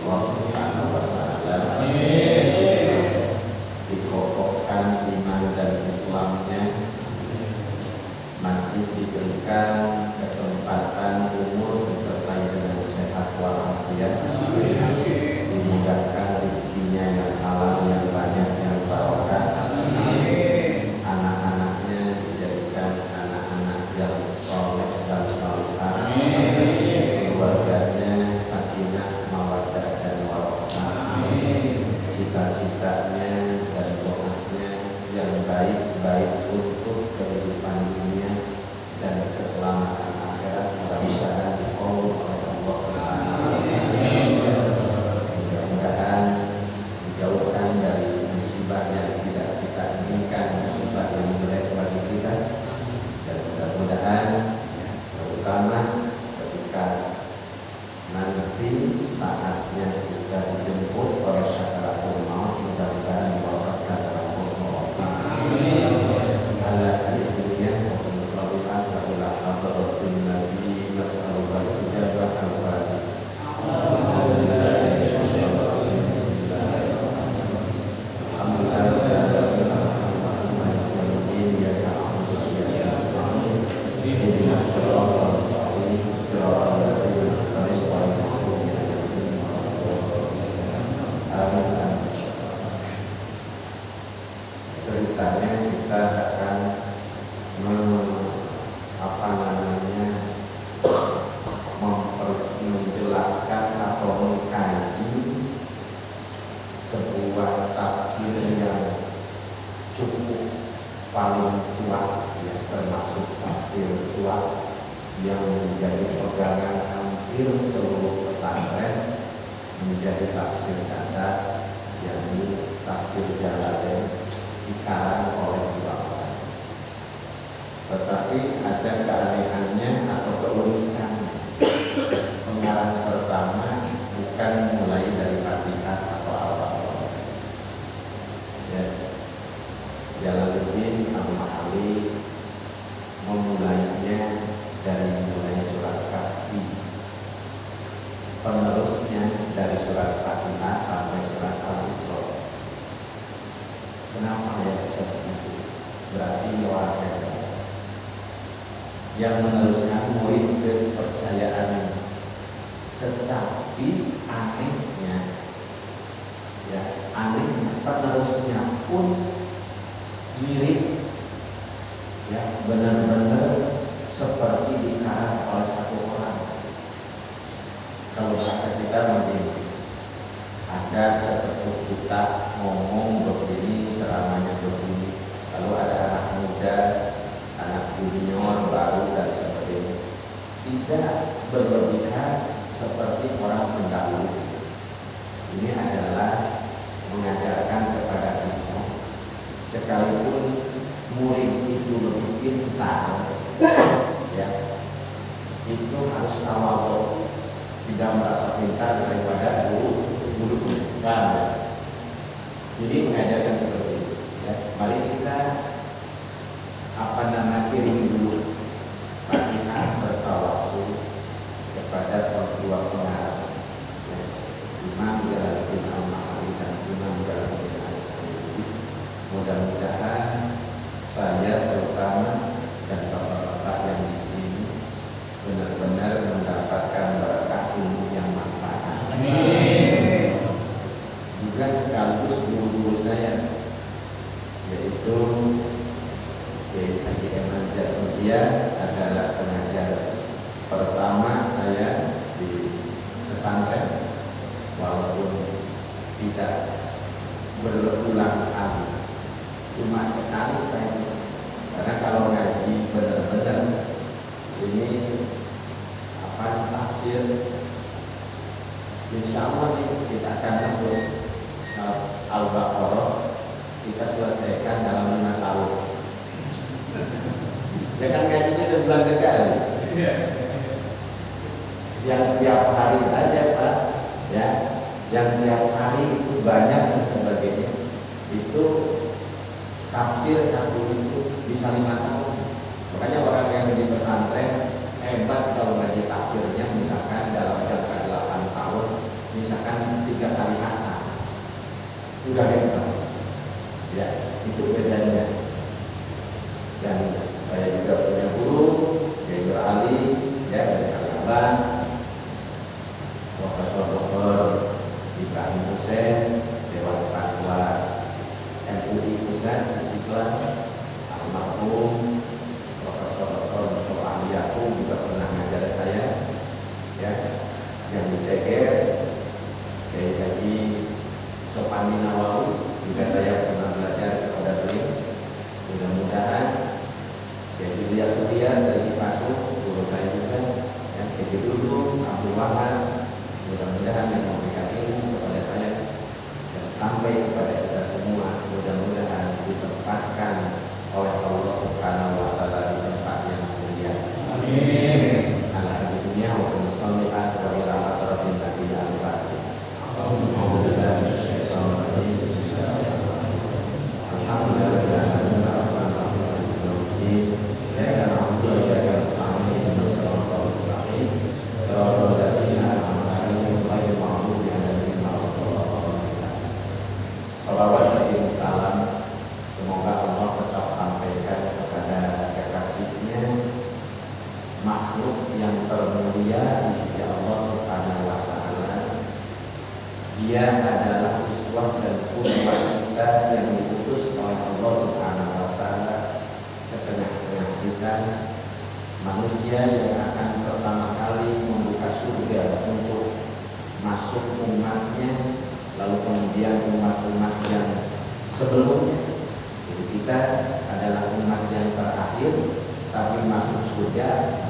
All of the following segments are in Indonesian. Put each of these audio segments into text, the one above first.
Allah Subhanahu wa taala. Dikokohkan iman dan Islamnya, masih diberikan kesempatan umur disertai dengan sehat walafiat, dimudahkan rezekinya yang halal, yang banyak, yang barokah, anak-anaknya dijadikan anak-anak yang soleh dan salihah, keluarganya sakinah mawaddah dan warohmah, cita-citanya dan doanya yang baik-baik untuk kehidupan dunia dan keselamatan akhirat mudah-mudahan diqabul oleh Allah Subhanahu wa taala. Mudah-mudahan dijauhkan dari musibah yang tidak kita inginkan, musibah yang jelek bagi kita, dan mudah-mudahan terutama ketika nanti saatnya kita dijemput oleh syakaratul maut, mudah-mudahan diwafatkan dalam husnul khotimah. Ala dunia maupun salihan adalah hadratul nabi mas'alul ijabah al-fatihah. Ceritanya kita akan menjelaskan atau mengkaji sebuah tafsir yang cukup paling kuat, ya, termasuk tafsir kuat yang menjadi pegangan hampir seluruh pesantren, menjadi tafsir kasar, yakni tafsir Jalalain, dikarang oleh dua orang. Tetapi ada keanehannya atau keunikannya. Pengarang pertama bukan mulai dari Fatihah atau Al-Baqarah. Ya, Jalaluddin Al-Mahalli memulainya dari mulai surat Kahfi, penerusnya dari surat Fatihah sampai surat Al-Isra. Kenapa ya seperti itu? Berarti orang yang meneruskan murid kepercayaan, tetapi anehnya, ya anehnya penerusnya pun mirip, ya benar-benar seperti dikarang oleh satu orang. Kalau bahasa kita begini, ada sesepuh kita ngomong begini, ceramahnya begini, lalu ada anak muda, anak junior baru dan sebagainya, tidak berlebihan seperti orang pendahulu. Ini adalah mengajarkan kepada kita, sekalipun murid itu lebih pintar, ya itu harus tawadhu, tidak merasa pintar daripada guru. Jadi mengajarkan seperti itu. Ya, mari kita kirim dulu Fatihah bertawassul kepada kedua pengarang, ya, Imam Jalaluddin Al-Mahalli dan Imam Jalaluddin As-Suyuti. Mudah-mudahan saya terutama dan bapak-bapak yang di sini benar-benar mendapatkan berkah ilmu yang manfaat. Amin. Juga sekaligus guru-guru saya, yaitu Haji Eman Jatmulia adalah pengajar pertama saya di pesantren, walaupun tidak berulang kali, cuma sekali kayaknya. Karena kalau ngaji benar-benar ini tafsir, insya Allah kita akan tembus Al-Baqarah, kita selesaikan dalam 5 tahun. Jangan ngajinya sebulan sekali. Yang tiap hari saja Pak, ya, yang tiap hari itu banyak dan sebagainya. Itu tafsir satu itu bisa 5 tahun. Makanya orang yang di pesantren hebat kalau ngaji tafsirnya, misalkan dalam jangka 8 tahun, misalkan sudah hebat. Ya, itu bedanya. Dan saya juga punya guru, yaitu Ali, ya dari Kalimantan, Profesor Dr. Ibrahim Hussein, Dewan Fatwa MUI Pusat Istiqlal, almarhum Profesor Dr. Mustafa Ali Yakub juga pernah mengajar saya, ya, yang di Ceger, Kiai Haji Sopani Nawawi juga saya pernah belajar kepada beliau. Mudah-mudahan Kiai Ilyas Surya dari Pasu, guru saya juga, ya, Kiai Dudung, Abdul Wahab, mudah-mudahan yang memberikan ilmu kepada saya dan sampai kepada kita semua, mudah-mudahan ditempatkan oleh Allah Subhanahu wa taala di tempat yang mulia. Amin. Ala dunia wa sallallahu alaihi wa sallam. Salawat dan salam semoga Allah tetap sampaikan kepada kekasihnya, makhluk yang termulia di sisi Allah Subhanahu wa taala. Dia adalah uswah dan qudwah kita yang diutus oleh Allah Subhanahu wa taala ke tengah-tengah kita, manusia yang akan pertama kali membuka surga untuk masuk umatnya, lalu kemudian umat-umat yang sebelumnya. Jadi kita adalah umat yang terakhir, tapi masuk surga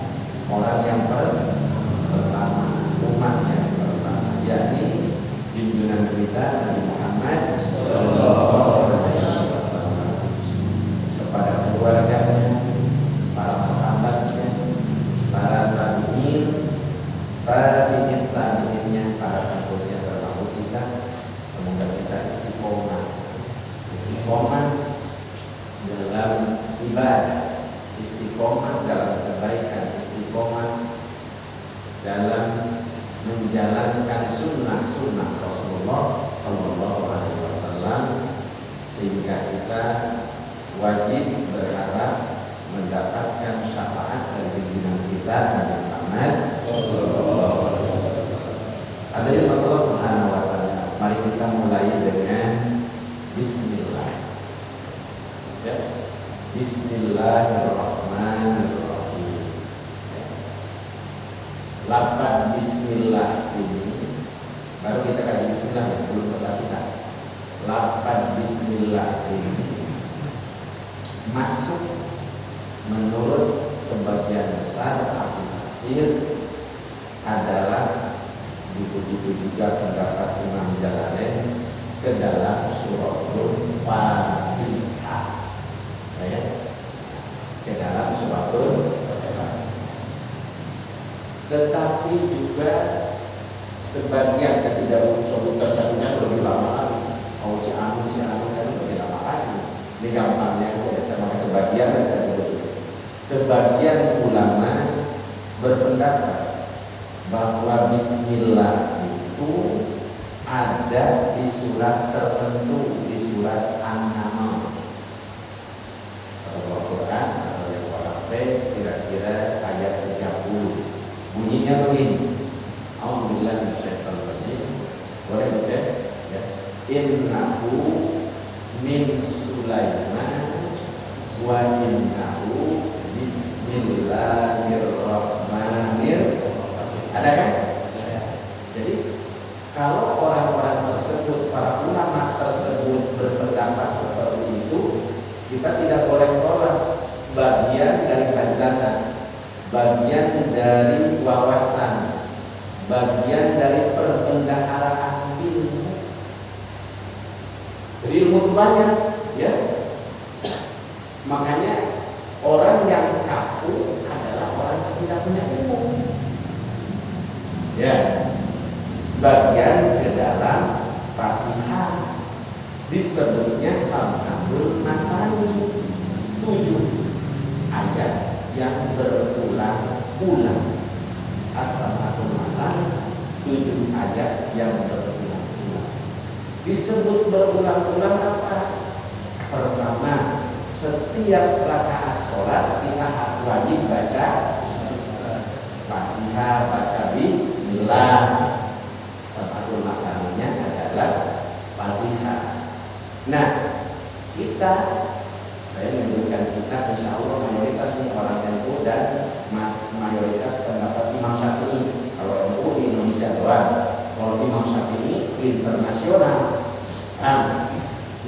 orang yang pertama, umat yang pertama, yakni junjungan kita Nabi Muhammad sallallahu alaihi wasallam, kepada keluarganya, para sahabatnya, para tabi'innya, para pengikutnya termasuk kita. Semoga kita istiqomah dalam ibadah, istiqomah dalam kebaikan, istiqomah dalam menjalankan sunnah-sunnah Rasulullah Sallallahu Alaihi Wasallam, sehingga kita wajib berharap mendapatkan syafaat dari junjungan kita Nabi Muhammad Sallallahu Alaihi Wasallam. Hadirin Allah Subhanahu Wa Taala, mari kita mulai dengan Bismillah. Ya. Bismillahirrahmanirrahim. Lafaz Bismillah ini baru kita kaji Bismillah, ya, belum kita. Lafaz Bismillah ini masuk menurut sebagian besar ahli tafsir adalah, begitu juga pendapat Imam Jalalain, ke dalam suratul Fatihah, ya, ke dalam suratul Fatihah. Tetapi juga sebagian, saya tidak sebutkan satunya lebih lama lagi. Si anu lebih lama lagi. Ini gampangnya ya, saya pakai sebagian dan saya tulis. Sebagian ulama berpendapat bahwa Bismillah itu ada di surat tertentu, di surat An-Naml. Kalau Al-Quran atau yang Al-Quran kira-kira ayat 30. Bunyinya begini. Alhamdulillah minasyaitonir rajim. Boleh baca ya. Innahu min Sulaiman wa innahu bismillahirrahmanirrahim. Ada kan? Jadi kalau orang-orang tersebut, para ulama tersebut berpendapat seperti itu, kita tidak boleh tolak. Bagian dari khazanah, bagian dari wawasan, bagian dari perbendaharaan ilmu. Jadi ilmu itu banyak, ya. Makanya orang yang kaku adalah orang yang tidak punya ilmu. Ya, bagian ke dalam Fatihah disebutnya Sab'ul Masani, 7 ayat yang berulang-ulang. As-Sab'ul Masani, 7 ayat yang berulang-ulang. Disebut berulang-ulang apa? Pertama, setiap rakaat sholat kita wajib baca Fatihah, baca Bismillah. Satu masalahnya adalah Fatihah. Nah, saya menyebutkan kita, insya Allah mayoritas ini orang NU dan mayoritas pendapat Imam Syafi'i. Kalau NU di Indonesia doang, kalau Imam Syafi'i internasional.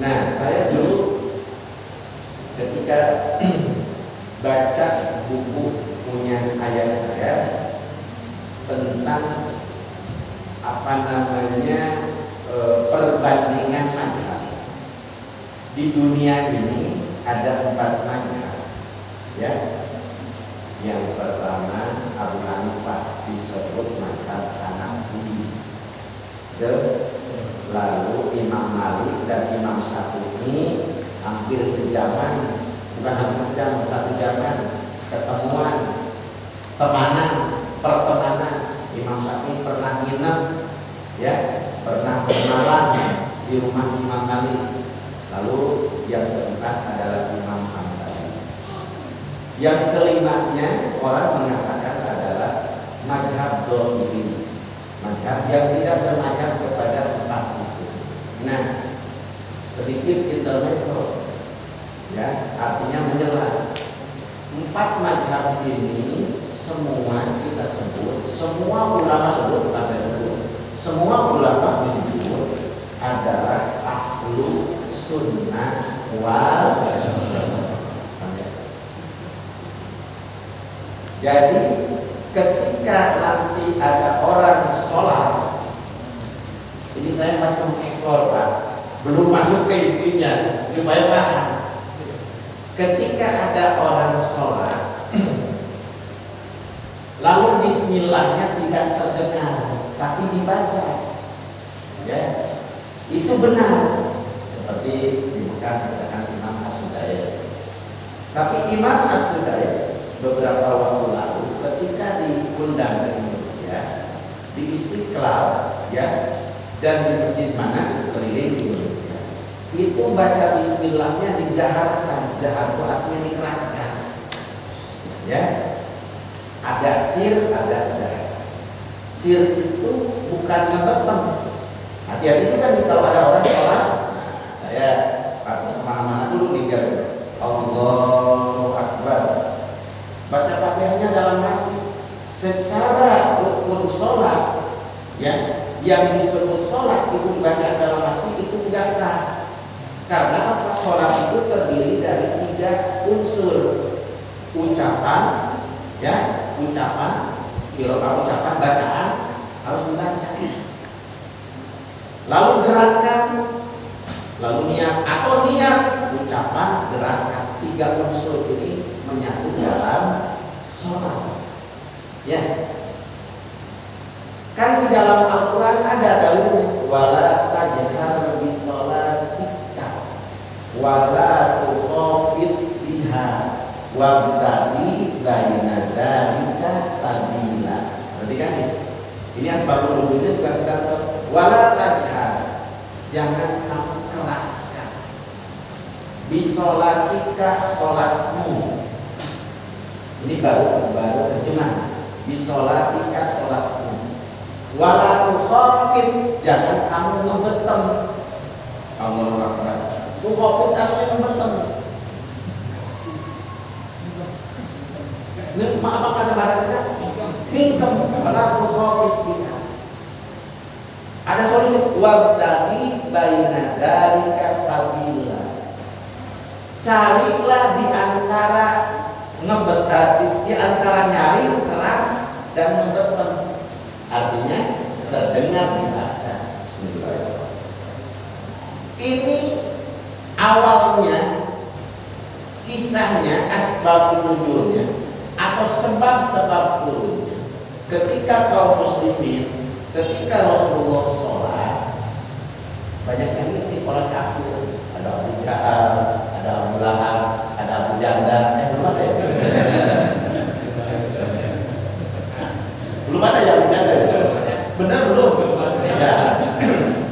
Nah, saya dulu ketika baca buku punya ayah saya tentang perbandingan mazhab di dunia ini, ada 4 mazhab, ya. Yang pertama Abu Hanifah disebut mazhab Hanafi. Lalu Imam Malik dan Imam Syafi'i hampir sejaman, bukan hampir sejaman, satu zaman ketemuan, pertemanan. Imam Syafi'i pernah nginep, ya, pernah bermalam di rumah Imam Malik. Lalu yang keempat adalah Imam Hambali. Yang kelimanya orang mengatakan adalah mazhab Dhahiri, mazhab yang tidak bermazhab kepada 4 itu. Nah, sedikit intermezzo, ya, artinya menyela. 4 mazhab ini semua kita sebut, semua ulama sebut, bukan saya sebut, semua ulama menyebut adalah ahlu sunnah wal jamaah. Jadi ketika nanti ada orang sholat, ini saya masih mengeksplor, Pak, belum masuk ke intinya supaya paham. Ketika ada orang sholat lalu bismillahnya tidak terdengar tapi dibaca, ya, itu benar, seperti di Mekah misalkan Imam As-Sudais. Tapi Imam As-Sudais beberapa waktu lalu ketika diundang ke Indonesia di Istiqlal, ya, dan di masjid mana keliling Indonesia, itu baca bismillahnya dizaharkan. Zahar itu artinya dikeraskan, ya. Ada sir, ada zahar. Sir itu bukan ngebetem. Hati-hati itu kan kalau ada orang sholat. Nah, saya kemana-mana dulu nih, Allahu Akbar, baca Fatihahnya dalam hati. Secara rukun sholat, ya, yang disebut sholat itu dibaca dalam hati itu tidak sah. Karena apa? Sholat itu terdiri dari 3 unsur. Ucapan, ya, ucapan bacaan harus membaca. Lalu gerakan, lalu niat atau niat, ucapan, gerakan. 3 unsur ini menyatu dalam sholat, ya. Kan di dalam Al-Quran ada dalilnya, wala tajhar bisolatika wala tukhafid biha wabtaghi baina dzalika sabila. Berarti kan ini asbabul wujudnya bukan kita wala tajhar, jangan kamu keraskan bisolatika, sholatmu. Ini baru terjemah. Bisolatika, sholatmu. Wala tukhafid, jangan kamu ngebetem. Allahu Akbar. Tukhafid artinya ngebetem. Ini apa kata bahasa kita? Hingkem. Wala tukhafid biha. Ada solusi. Wabtaghi baina dzalika sabila. Carilah di antara ngebetem, di antara nyari keras dan ngebetem. Artinya terdengar dibaca. Bismillahirrahmanirrahim. Ini awalnya, kisahnya, asbab nuzulnya atau sebab-sebab turunnya. Ketika kaum muslimin, ketika Rasulullah sholat, banyak yang ngintip orang kafir. Ada Abu Jahal, ada Abu Lahab, ada Abu Janda. Belum ada ya? Belum ada ya Abu Janda? Benar belum? Ya.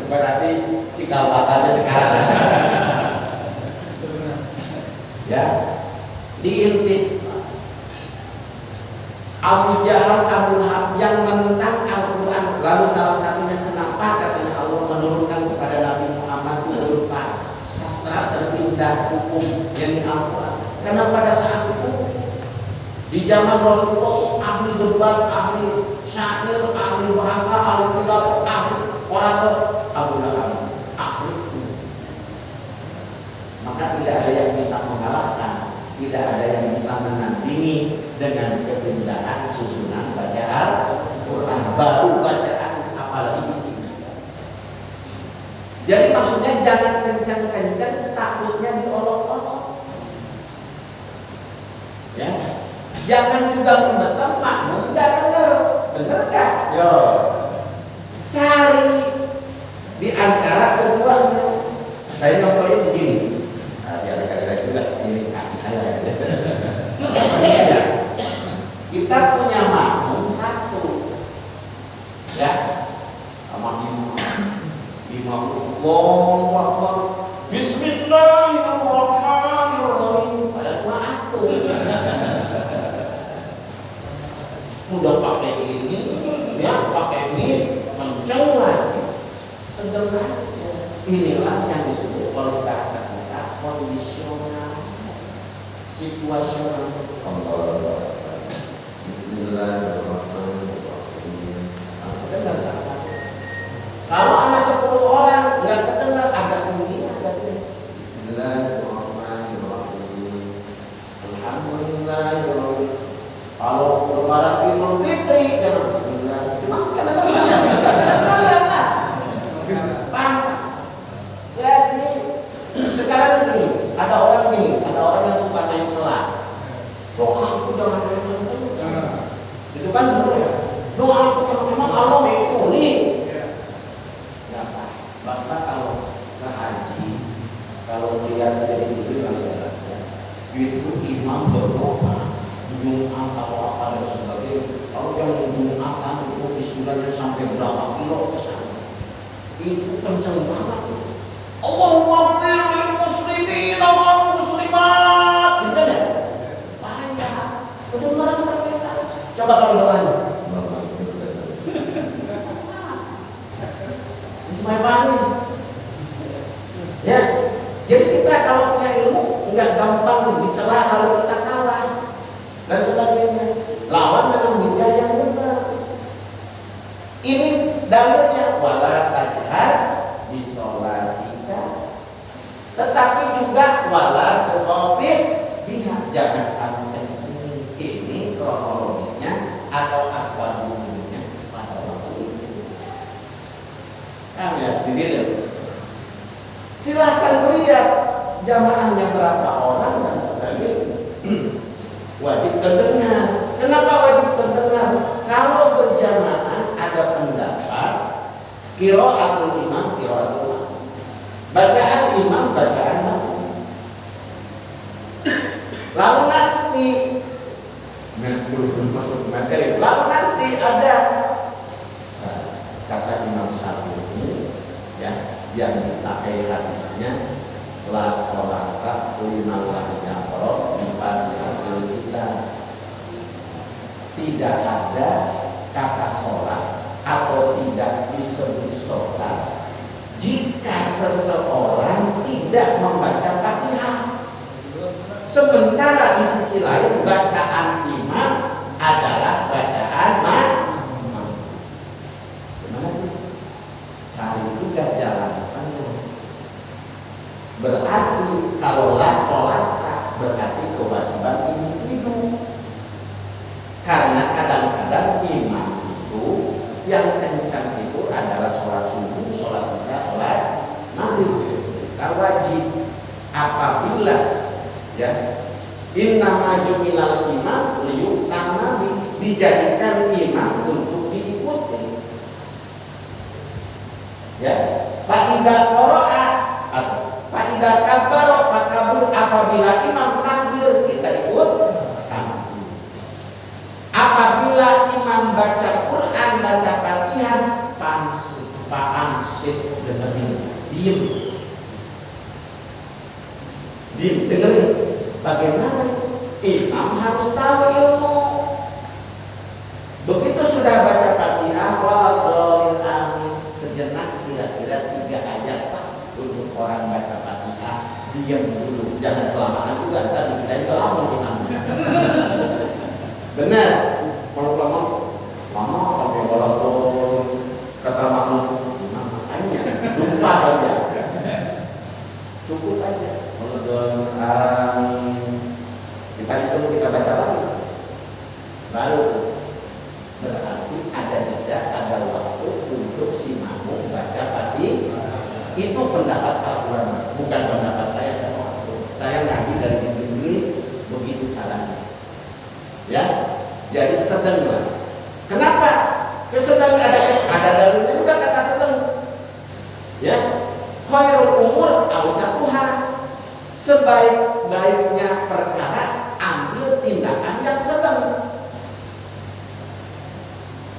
Berarti cikal mulai sekarang. Ya, diintip. Abu Jahal, Abu Lahab yang menentang Al-Quran. Lalu salah satunya kenapa katanya Allah menurunkan kepada Nabi Muhammad berupa sastra terindah hukum yang Al-Quran. Karena pada saat itu di zaman Rasulullah ahli debat, ahli syair, ahli bahasa, ahli pidato, ahli orator Abu Lahab, ahli. Maka tidak ada yang bisa mengalahkan, tidak ada yang bisa menandingi dengan keindahan susunan bacaan Quran, baru bacaan apalagi isinya. Jadi maksudnya jangan kencang-kencang, takutnya diolok-olok. Ya, jangan juga membetam makmum nggak denger, bener nggak? Yo, cari di antara keduanya. Saya contohnya begini, biar kalian juga ini kaki saya. Ya. Kita punya makmum satu, ya, sama imam Allahu Akbar, Bismillahirrahmanirrahim. Pada cuma aku, udah pakai ini, ya pakai ini, kenceng lagi, sederhana. Inilah yang disebut oleh bahasa kita kondisional, situasional. Bismillahirrahmanirrahim. Dengar sama-sama. Kalau sama 10 orang nggak kedengar, agak tinggi, agak tinggi. Bismillahirrahmanirrahim. Alhamdulillahirrahmanirrahim. Kalau lebaran Idul Fitri jangan Bismillah. Cuma kadang-kadang paham? Jadi sekarang gini, ada orang yang suka main celah. Doa aku jangan kenceng-kenceng. Itu kan betul ya. Doa aku memang Allah mengikuti. Ya Pak, Bapak kalau ke haji, kalau lihat dari itu masyarakat, itu imam berdoa, Jumat atau apa dan sebagainya. Kalau yang Jumatan itu istilahnya sampai berapa kilo ke sana, itu kenceng banget. Allahumma firlil muslimin wal muslimat. Gitu ya? Kedengaran sampai sana. Coba kalau doanya. Bismillahirrahmanirrahim. Ya. Jadi kita kalau punya ilmu enggak gampang dicela lalu kita kalah dan sebagainya. Lawan dengan hujah yang benar. Ini dalilnya wala tajhar bi sholatika. Tetapi juga wala tukhafit biha, jangan kamu kencengin. Ini kronologisnya atau asbab wujudnya pada waktu itu. Nah, ya, di sini. Silahkan lihat jamaahnya berapa orang dan sebagainya. Wajib terdengar. Kenapa wajib terdengar? Kalau berjamaah ada pendapat qiraatul imam, qiraatul makmum. Bacaan imam, bacaan makmum. Lalu nanti masuk materi. Lalu nanti ada kata Imam Syafi'i ya, yang dipakai hadisnya la sholata liman lam yaqra bi Fatihatil Kitab. Tidak ada kata sholat atau tidak disebut sholat jika seseorang tidak membaca Fatihah. Sementara di sisi lain bacaan imam adalah bacaan makmum. Gimana nih? Cari juga jalan tengah. Berarti kalau la sholat berarti kewajiban individu. Karena kadang-kadang imam itu yang kencang itu adalah sholat subuh, sholat isya, sholat maghrib. Kita wajib apabila ya innama ju'ilal imam liyu'tamma dijadikan imam untuk diikuti. Ya, fa idza qara'a atau fa idza kabbara fakabir, apabila imam takbir kita ikut takbir. Apabila imam baca Quran, baca Fatihah, pansit dengerin, diem. Bagaimana? Imam harus tahu ilmu. Begitu sudah baca Fatihah, waladhdallin amin, sejenak kira-kira 3 ayat Pak untuk orang baca Fatihah, diam dulu, jangan kelamaan juga, ntar dikirain kelamaan imamnya. Benar, kalau lama sampai waladhdallin kata makmum, imam makanya lupa aja. Cukup aja, waladhdallin amin. Kita hitung, kita baca lagi, baru berarti ada jeda, ada waktu untuk si makmum baca Fatihah. Itu pendapat para ulama, bukan pendapat saya sama waktu. Saya ngaji dari ini begitu caranya. Ya, jadi sedang lah. Kenapa? Kesedang ada dalilnya juga kata sedang. Ya, khairul umur awsatuha. Sebaik-baiknya perkara ambil tindakan yang sedang.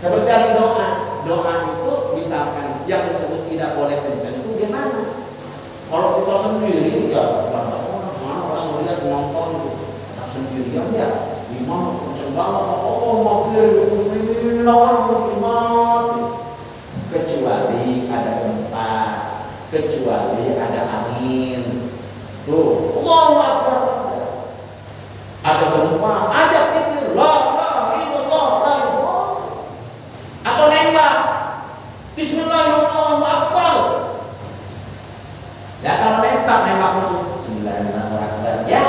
Seperti tadi doa itu misalkan yang disebut tidak boleh kencang itu gimana? Kalau kita sendiri ya orang melihat nonton kita sendirian ya imam kencang banget, oh maafir muslimin lawan muslimat, kecuali ada gempa, kecuali ada angin, tuh Allahu Akbar, ada gempa, ada pikir atau nembak Bismillahirrahmanirrahim. Ya kalau nembak musuh Bismillahirrahmanirrahim. Ya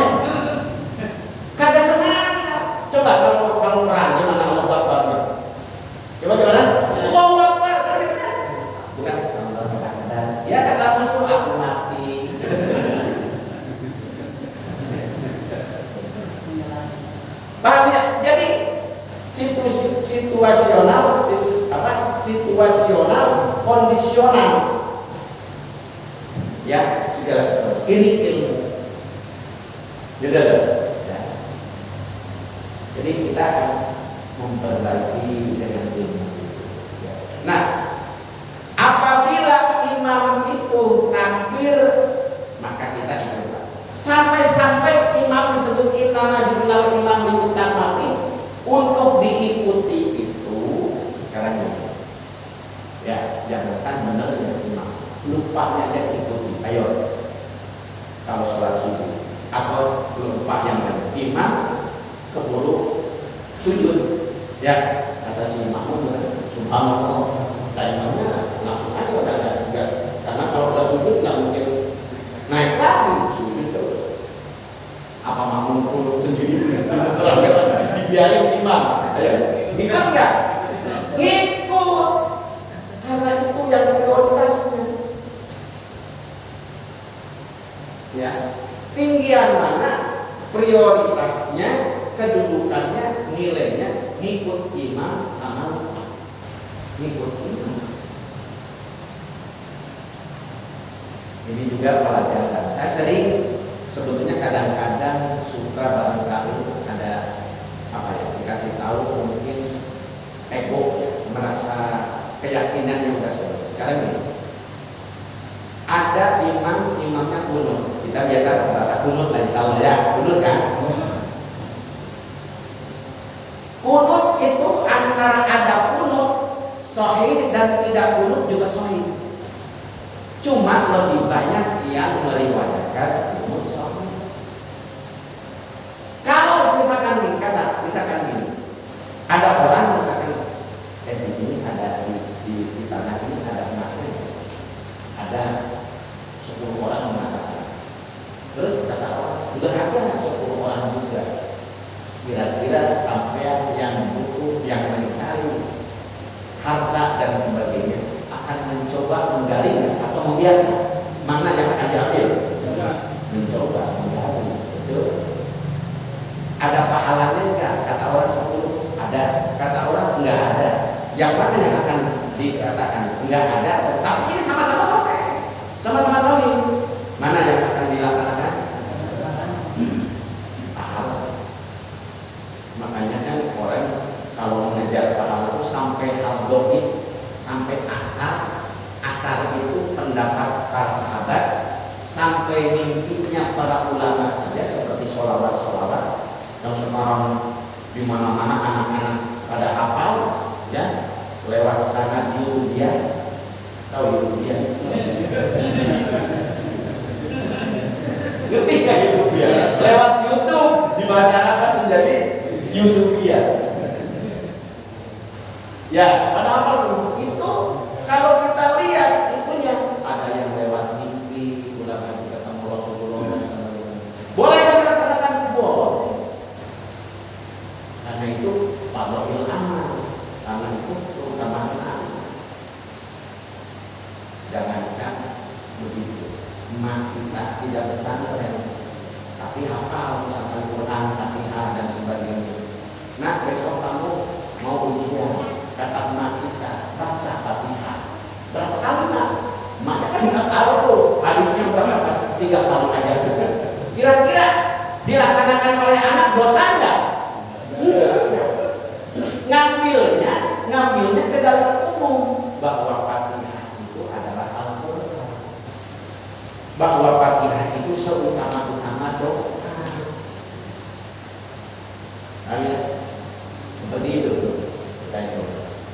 kagak semangat. Coba kalau perang gimana Allahu Akbar? Coba gimana? Allahu Akbar gitu kan? Bukan Allahu Akbar. Ya kata musuh aku mati. Paham ya? Jadi situasional, kondisional, ya segala sesuatu. Ini ilmu. Ya. Jadi kita akan memperbaiki dengan ilmu. Nah, apabila imam itu takbir, maka kita ikut. Sampai-sampai imam disebut innama ju'ilal imam liutamati, untuk diikuti itu sekarang ini. Ya, jangan benar ya imam. Lupa aja ikuti. Ayo. Kalau sholat subuh atau lupa yang lain. Imam keburu sujud. Ya, kata si makmum subhanallah. Imamnya langsung aja udah enggak. Karena kalau udah sujud enggak mungkin naik lagi, sujud terus. Apa makmum perlu sendiri? Dibiarin imam. Imam enggak? Ikut. Karena itu yang prioritasnya. Ya, tinggian mana prioritasnya, kedudukannya, nilainya, ngikut imam sama ngikut imam. Ini juga pelajaran. Saya sering sebetulnya kadang-kadang suka barangkali ada apa ya, dikasih tahu mungkin ego ya, merasa keyakinan yang sudah selesai. Sekarang ini ada imamnya kunut. Kita biasa rata-rata kunut lah, insya Allah ya, kunut kan? Kunut itu antara ada kunut sahih dan tidak kunut juga sahih. Cuma lebih banyak yang meriwayatkan kunut sahih. Kalau misalkan gini, ada orang misalkan di sini ada di tanah ini ada emasnya, ada 10 orang mengatakan, terus kata orang berada 10 orang juga, kira-kira sampai yang butuh, yang mencari harta dan sebagainya akan mencoba menggali atau membiarkan, mana yang akan diambil? Mencoba menggali. Betul. Ada pahalanya enggak? Kata orang 10 ada, kata orang enggak ada. Yang mana yang akan dikatakan enggak ada? Tapi ini sama-sama sampai, sama-sama sahih. Mana yang akan dilaksanakan? Pahala. Makanya kan orang kalau mengejar pahala itu sampai al-doib, sampai akar itu pendapat para sahabat, sampai mimpinya para ulama saja seperti sholawat orang di mana-mana anak-anak pada hafal ya lewat sana YouTube dia. Tahu YouTube dia? Ngerti nggak YouTube dia? Lewat YouTube di masyarakat menjadi YouTube dia. Ya, pada hafal semua itu. Kalau kita lihat itunya ada yang lewat mimpi, ulangan ketemu Rasulullah dan sebagainya. Boleh kan melaksanakan? Boleh. Karena itu fadhil amal. Karena itu terutama amal. Jangankan begitu, mak kita tidak pesantren, tapi hafal misalkan Quran, Fatihah dan sebagainya. Nah besok kamu mau ujian, kata mak kita baca Fatihah. Berapa kali nak? Maknya kan nggak tahu tuh hadisnya berapa kali? 3 kali aja juga. Kira-kira dilaksanakan oleh anak dosa enggak? Ngambilnya ke dalam umum bahwa Fatihah itu adalah Al-Quran, bahwa Fatihah itu seutama-utama doa. Nah, seperti itu guys.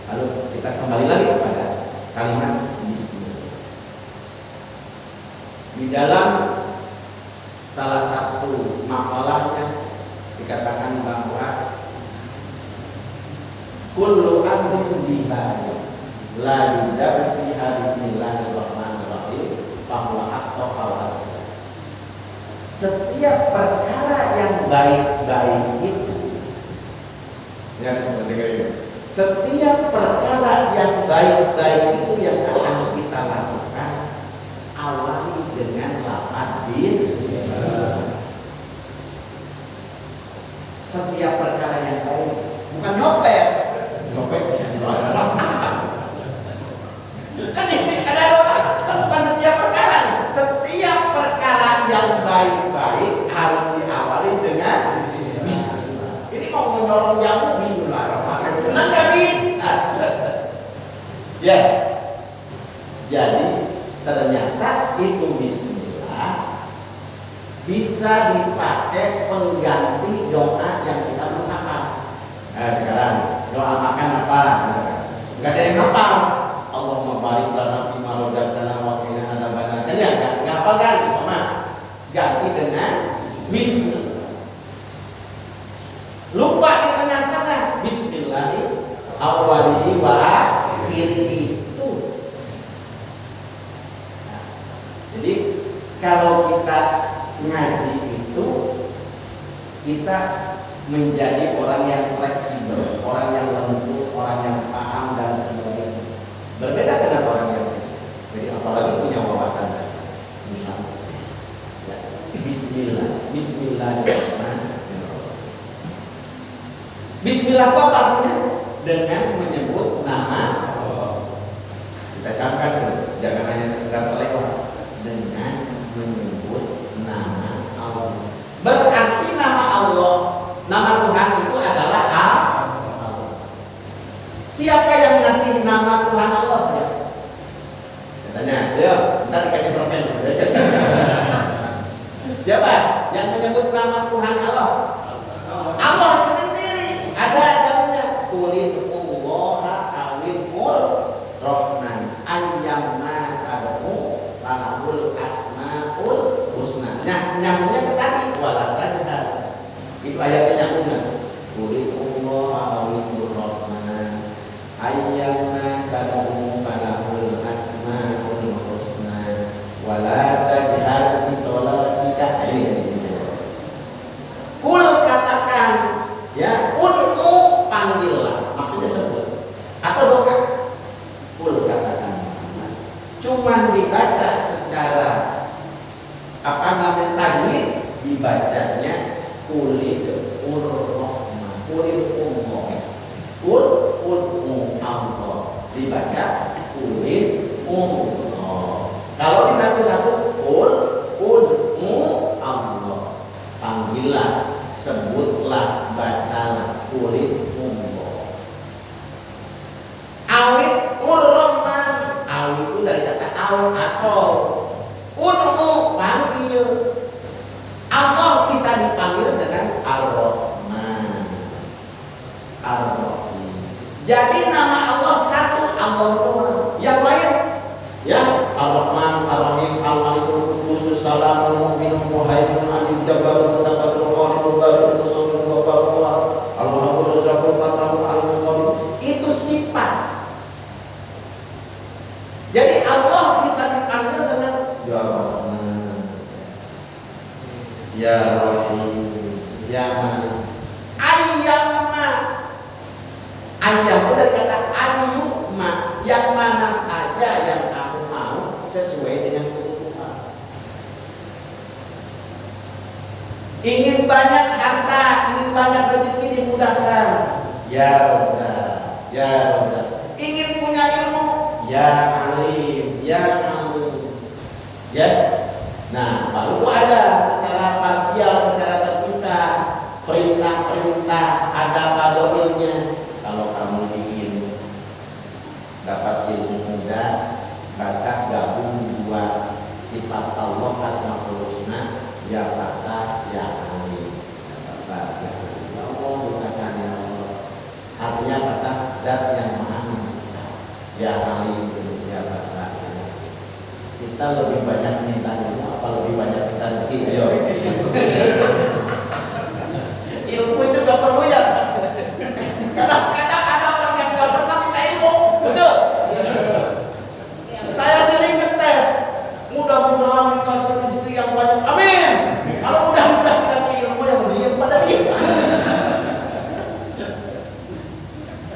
Lalu kita kembali lagi kepada kalimat Bismillah. Di dalam salah satu makalahnya dikatakan bahwa kullu amrin biha la yudab fiha bismillahirrahmanirrahim fahuwa haqqo. Setiap perkara yang baik-baik itu ya seperti itu. Setiap perkara yang baik-baik itu yang akan kita lakukan awali dengan lafaz bismillah. Setiap perkara yang baik, bukan nyopet. Nyopet bismillah. Kan ini ada orang, kan bukan setiap perkara. Setiap perkara yang baik-baik harus diawali dengan bismillah. Ini mau menolong jamu bismillahirrahmanirrahim. Nggak bisa. Ya. Jadi ternyata itu bismillah bisa dipakai pengganti doa yang kita belum hafal. Nah sekarang doa makan apa? Nggak ada yang hafal. Allahumma barik lana fima razaqtana wa qina adzabannar. Kan ya nggak hafal kan? Ganti dengan bismillah. Lupa di tengah-tengah bismillah awwalihi wa akhirihi. Nah, jadi kalau kita ngaji itu kita menjadi orang yang fleksibel, orang yang lembut, orang yang paham dan sebagainya. Berbeda dengan orang yang jadi apalagi punya wawasan misalnya. Ya, Bismillahirrahmanirrahim. Bismillah itu apa artinya? Dengan menyebut nama Allah. Kita camkan dulu, jangan hanya sekedar selewat. Dengan menyebut nama Allah. Berarti nama Allah, nama Tuhan itu adalah Allah. Siapa yang ngasih nama Tuhan Allah? Ya? Katanya, ayo, ntar dikasih permen. Siapa yang menyebut nama Tuhan Allah? Allah sendiri. Ada dalilnya. Qulil Allaha awil Rahman ayyamma tad'u falahul asmaul husna. Nah, nyambungnya ke tadi walatajhar. Itu ayatnya nyambungnya. Qulil Allaha awil Rahman ayyamma tad'u falahul asmaul husna wala tajhar bi sholatika. Kul katakan ya, ud'u panggillah, maksudnya sebut atau doa. Kul katakan cuman dibaca secara apa namanya tajwid, dibacanya kulil urrahman, kulil umma, kul ud'u Allah, dibaca kulil umma. Kalau di satu-satu kul ud'u Allah, panggillah, sebutlah, bacalah kulil umma. Awit urrahman, awit itu dari kata aw atau, ud'u panggil. Allah bisa dipanggil dengan ar-Rahman. Jadi nama Allah satu, Allah doang. Yang lain ya Ar-Rahman, Ar-Rahim, Al-Malikul Quddus, Salamul Mu'minul Muhaiminul Adil Jabbarul Mutakabbirul Khalidul Barul Musul Ghafarul Al-Wahhabur Razzaqul Fattahul Al-Muqaddim. Itu sifat. Jadi Allah bisa dipanggil dengan ya Rahman, ya Rahim, ya Malik. Ayyamma, ayyam dari kata ayyuma, yang mana saja yang kamu mau sesuai dengan kebutuhan. Ingin banyak harta, ingin banyak rezeki dimudahkan, ya Razzaq, ya Razzaq. Ingin punya ilmu, ya Alim, ya Alim. Ya. Nah, baru ada secara parsial, secara terpisah perintah-perintah, ada padoilnya. Kalau kamu ingin dapat ilmu mudah, baca gabung dua sifat Allah Asmaul Husna, ya Fatah, ya Alim. Fatah, ya Alim. Allah bukan ya Allah. Artinya kata zat yang maha menentukan. Ya Alim, ya Fatah. Kita lebih banyak minta ilmu apa lebih banyak minta rezeki? Ayo. Ilmu itu gak perlu ya. Kadang-kadang ada orang yang gak pernah minta ilmu, betul? Saya sering ngetes, mudah-mudahan dikasih rezeki yang banyak, amin. Kalau mudah-mudahan dikasih ilmu yang mendingan pada dia.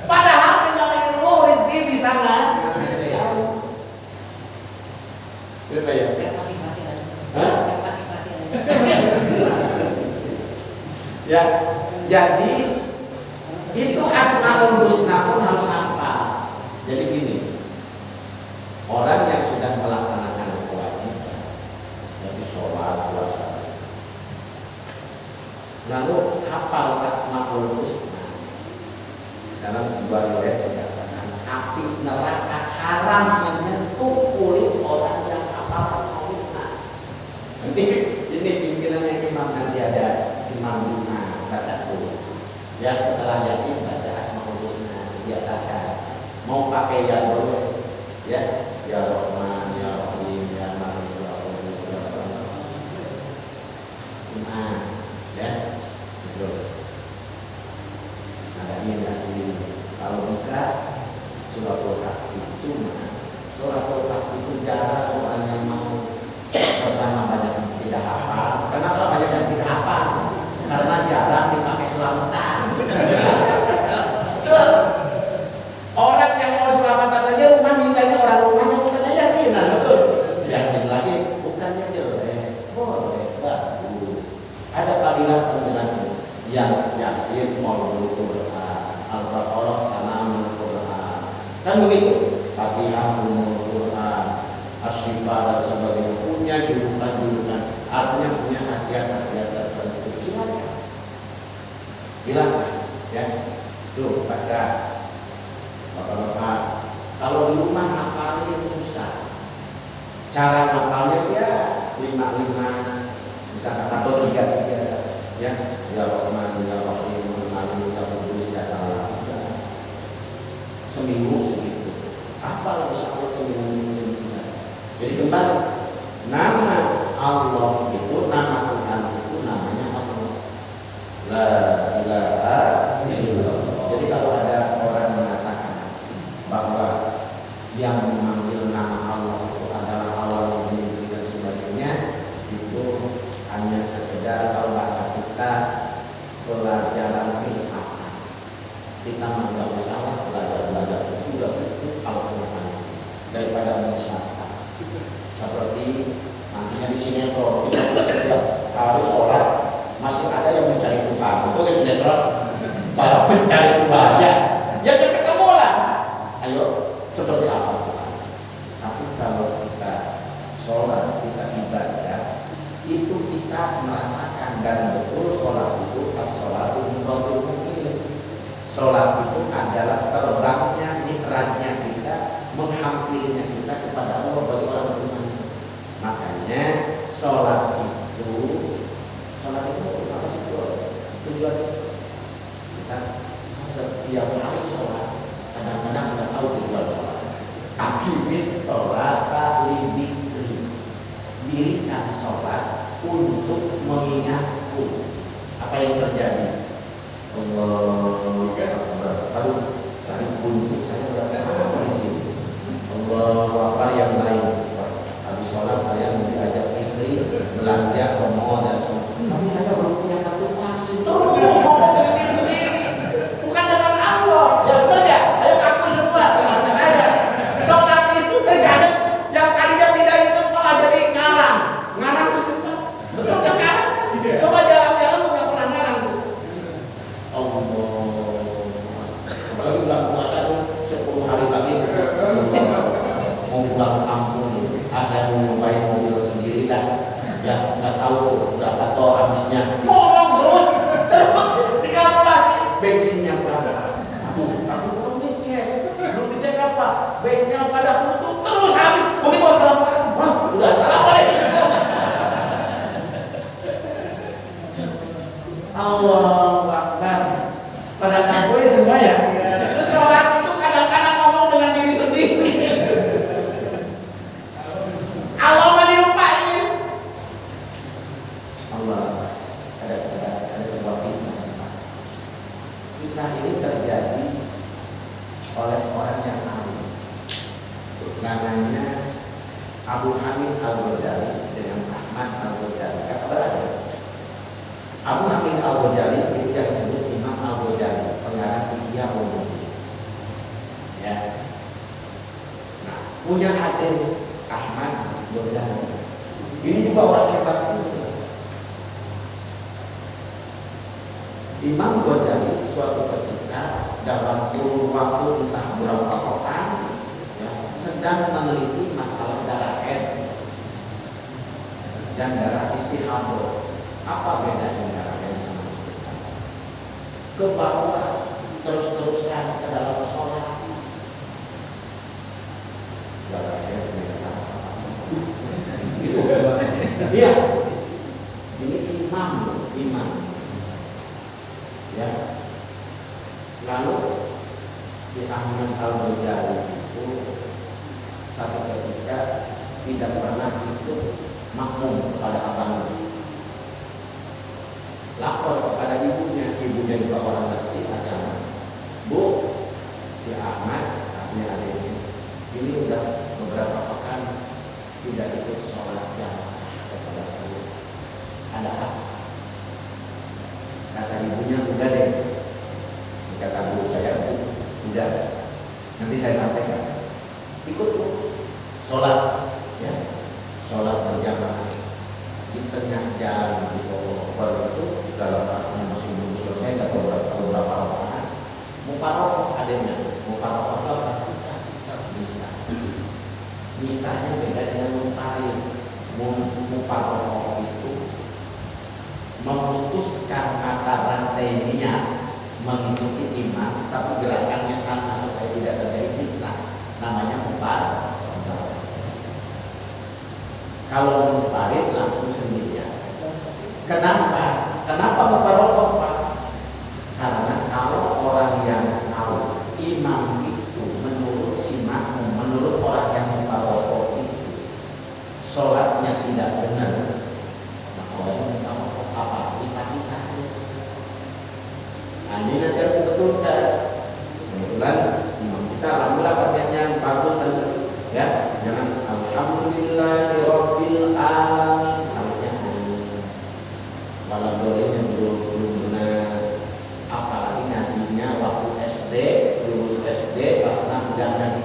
Padahal dengan ilmu rezeki bisa nggak? Berapa ya? Masing-masing aja. Hah? Masing-masing aja. Ya, jadi itu Asmaul Husna pun harus hafal. Jadi gini, orang yang sudah melaksanakan kewajiban, jadi sholat, puasa, lalu hafal Asmaul Husna, dalam sebuah riwayat dikatakan api neraka haram menyentuh kulit orang yang hafal Asmaul Husna. Nanti ini pimpinannya imam, nanti ada imam lima baca dulu. Yang setelah Yasin baca Asmaul Husna, biasakan. Mau pakai yang boleh, ya, ya Rahman, ya Rahim, ya Malik, ya Allah, ya Allah. Ya, betul. Ada ini Yasin. Kalau bisa suratul Kahfi. Cuma suratul Kahfi itu jarang orang yang mau. Pertama banyak yang tidak hafal. Kenapa banyak yang tidak hafal? Karena jarang dipakai selamatan. Orang yang mau selamatan aja rumah mintanya orang rumahnya mintanya Yasin, betul? Yasin lagi bukannya jelek, boleh, bagus. Ada panggilan-panggilan yang Yasin Maulul Quran, Al-Baqarah Sanamul Quran, kan begitu. Fatihah Umul Quran, Asy-Syifa dan sebagainya punya julukan-julukan, artinya punya khasiat-khasiat tertentu. Silakan. Bilang, ya, tuh baca. Bapak-bapak, kalau di rumah ngapalin susah. Cara ngapalnya ya 5-5, bisa atau 3-3, ya. Ya Rahman, ya Rahim, ya Quddus, ya Salam. Seminggu segitu. Apa insya Allah seminggu segitu. Jadi kembali, nama Allah itu, nama Tuhan itu namanya Allah. La ilaha illallah. Jadi kalau ada orang mengatakan bahwa yang memanggil nama Allah itu adalah awal yang dan sebagainya, itu hanya sekedar kalau bahasa kita pelajaran filsafat. Kita nggak usah belajar itu udah cukup Al-Quran daripada filsafat. Seperti nantinya di sinetron kita setiap kali sholat masih ada yang mencari Tuhan. Itu kan sinetron para pencari Tuhan ya ketemu lah. Ayo seperti apa Tuhan? Tapi kalau kita sholat, kita ibadah, itu kita merasakan dan betul sholat itu pas sholat itu sholat itu adalah terbangnya mi'rajnya kita, menghampirinya kita kepada Allah bagi orang beriman. Makanya sholat itu apa sih tujuan kita setiap hari sholat habis sholat untuk mengingatku. Apa yang terjadi? Allahu Akbar. Aduh, tadi kunci saya berapa di sini? Allahu Akbar yang lain. Habis sholat saya diajak istri belanja ke mall dan semua. Tapi saya belum punya kartu vaksin. Terus ngomong dengan diri sendiri, bukan dengan Allah. Ya betul ya? Ayo ngaku semua termasuk saya. Sholat itu terjadi yang tadinya tidak ikut malah jadi ngarang. Ngarang sebentar. Betul kan ngarang? Coba jalan-jalan nggak pernah ngarang tuh. Allah. Apalagi bulan puasa tuh 10 hari lagi mau pulang kampung nih. Saya mau nyobain mobil sendiri dah. Ya nggak tahu berapa tol habisnya. Ngomong terus dikalkulasi bensinnya berapa. Kamu belum dicek apa? Bengkel pada tutup terus habis. Begitu assalamualaikum, wah udah assalamualaikum. Allahu Akbar. Pada ngaku semua ya. Sholat itu kadang-kadang ngomong dengan diri sendiri. Allah mah dilupain. Allah ada sebuah kisah. Kisah ini terjadi oleh orang yang alim. Namanya Abu Hamid Al-Ghazali dengan Ahmad Al-Ghazali. Kata berada. Abu Hamid Al-Ghazali itu yang disebut Imam Al-Ghazali, pengarang Ihya Ulumuddin. Ya. Nah, punya adik Ahmad Ghazali. Ini juga orang hebat. Imam Ghazali suatu ketika dalam kurun waktu entah berapa pekan ya, sedang meneliti masalah darah haid dan darah istihadah. Apa bedanya darah haid sama istihadah? Ke bawah terus-terusan ke dalam sholat. Darah haid gitu. Iya. Ini imam. Ya. Lalu si Ahmad Al-Ghazali itu satu ketika tidak pernah ikut makmum kepada abangnya. Lapor kepada ibunya juga orang ngerti agama. Bu, si Ahmad, artinya adiknya, ini udah beberapa pekan tidak ikut sholat jamaah kepada saya. Ada apa? Kata ibunya, udah deh. Kata guru saya, udah. Nanti saya sampaikan. Ikut sholat, ya, sholat berjamaah di tengah jalan di Bogor itu dalam waktunya masih belum selesai, nggak tahu berapa rakaat. Muparokoh adanya, muparokoh apa? Bisa. Misalnya beda dengan muparin. Muparokoh itu memutuskan mata rantainya mengikuti imam, tapi gerakannya sama supaya tidak terjadi fitnah. Namanya muparokoh. Kalau muparid langsung sendirian. Kenapa muparokoh, Pak? Karena kalau orang yang tahu imam itu menurut si makmum, menurut orang yang muparokoh itu sholatnya tidak benar, maka wajib muparokoh apa? Ikat-ikat. Nah, ini nanti harus dibetulkan. Kebetulan imam kita alhamdulillah pakaiannya bagus dan ya, jangan alhamdulillahirabbil alamin harusnya walau bolehnya belum benar. Apalagi ngajinya waktu SD, lulus SD pas udah ngaji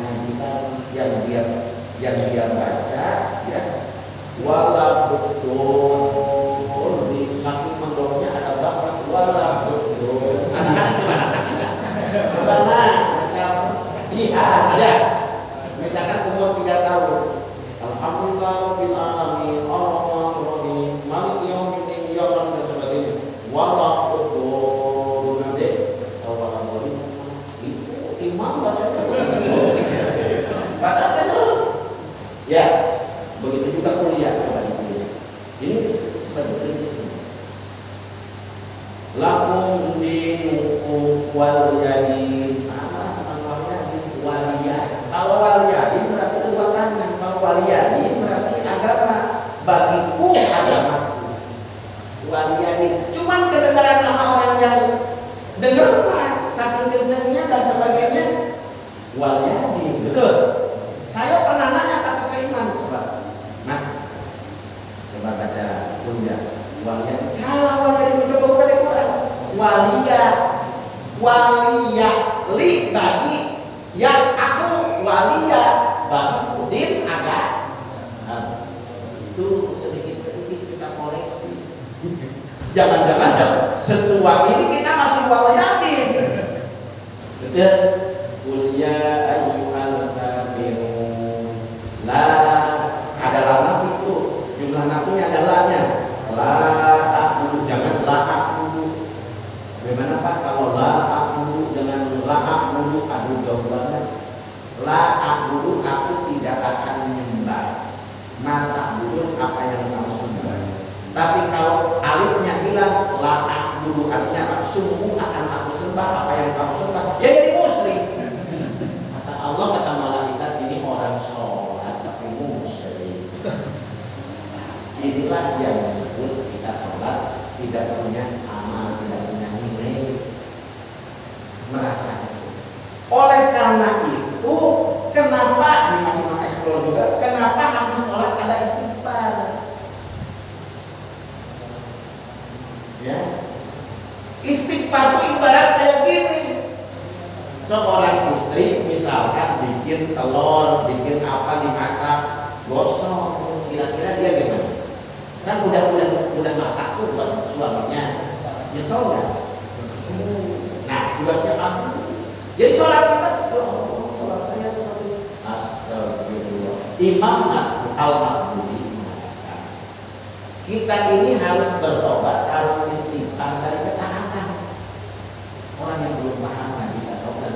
yang dia baca ya wala betul di saking menggolongnya ada bakat wala betul. Anak-anak coba baca iya ada. Misalkan umur 3 tahun, alhamdulillahirabbil alamin, arrahmanir rahim, maliki yaumiddin, dan sebagainya. Wala betul nanti wala betul itu imam bacanya. Padahal kan ya begitu juga kuliah, coba di kuliah. Ini sebenarnya lakum dinukum wal yadin sama bukan wal yadin waliyah. Kalau wal yadin berarti dua tangan, kalau wal yadin berarti agama. Bagiku walia, walia li bagi yang aku walia bagi Udin agak. Nah, itu sedikit-sedikit kita koreksi. Jangan-jangan setua ini kita masih waliyatin. Betul. Kuliah ayyuhal kafirun. Ada lam itu. Jumlah nafinya ada lamnya. La aqulu, jangan la aqulu. Bagaimana Pak kalau la aqulu dengan la aqulu? Aduh jauh banget. La aqulu, aku tidak akan menyembah. Mata burung apa yang kamu sembah. Tapi kalau alifnya hilang, la aqulu artinya sungguh akan aku sembah apa yang kamu sembah. Ya jadi musyrik. Kata Allah, kata malaikat, ini orang sholat tapi musyrik. Inilah yang disebut kita sholat tidak punya amal, tidak punya nilai, merasa itu. Oleh karena itu, kenapa ini masih mengeksplor juga? Kenapa habis sholat ada istighfar? Ya, istighfar itu ibarat kayak gini. Seorang istri misalkan bikin telur, bikin apa dimasak, gosong, kira-kira dia gimana? Kan udah masak tuh buat suaminya, nyesel nggak? Nah, buatnya apa? Jadi sholat kita, oh, sholat saya seperti astagfirullah. Imam Al-Maqburi mengatakan, kita ini harus bertobat, harus istighfar dari ketaatan. Orang yang belum paham lagi tasawuf,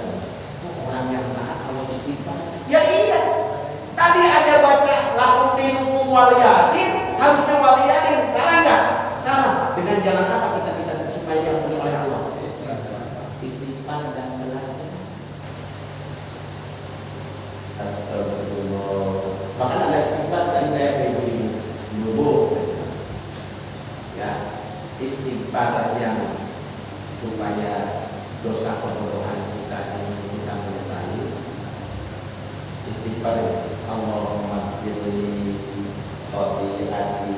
orang yang taat harus istighfar. Ya iya. Tadi ada baca lakum dinukum waliyatin, harusnya waliyatin. Salah nggak? Salah. Dengan jalan apa kita bisa supaya diampuni oleh Allah? Istighfar dan belajar. Astagfirullah. Bahkan ada istighfar tadi saya beri dulu. Ya, istighfar yang supaya dosa kebodohan kita ini kita menyesali. Istighfar Allahumma firli khati'ati